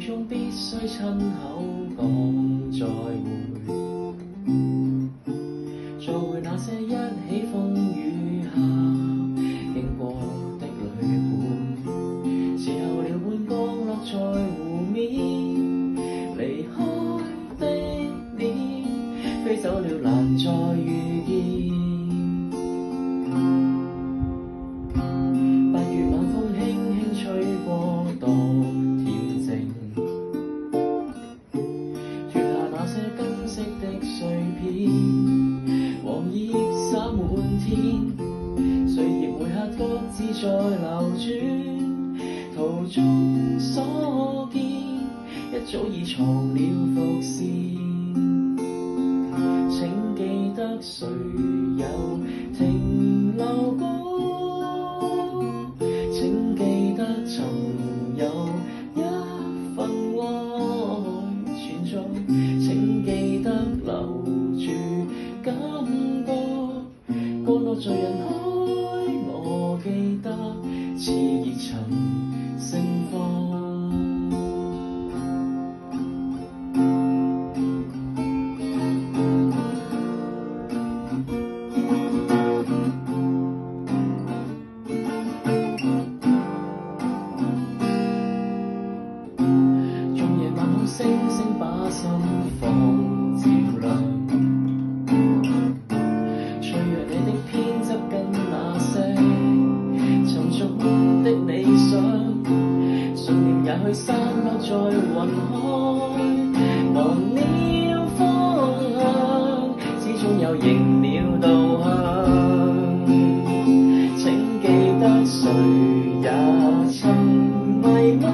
終必須親口講再會，再會那些一起風雨下經過的旅伴，時候了半降落在湖面，離開的你飛走了難再遇見。八月晚風輕輕吹過，多恬靜，脫下那些金色的碎片，黃葉灑滿天，歲月每刻各自在流轉，途中所見一早已藏了伏線。請記得誰有停留過，請記得曾有一份愛存在，請記得留住感覺，降落在人海，我記得熾熱曾盛放。星星把心房照亮，脆弱你的偏執跟那些沉重的理想，信念也許散落在雲海，忘了方向，始終有迎了導向。請記得誰也曾迷惘，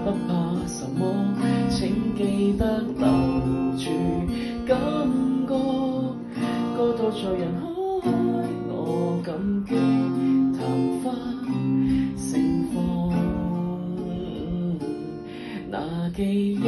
不怕什麼，請記得留住感覺，歌都在人海，我感激曇花盛放，那記憶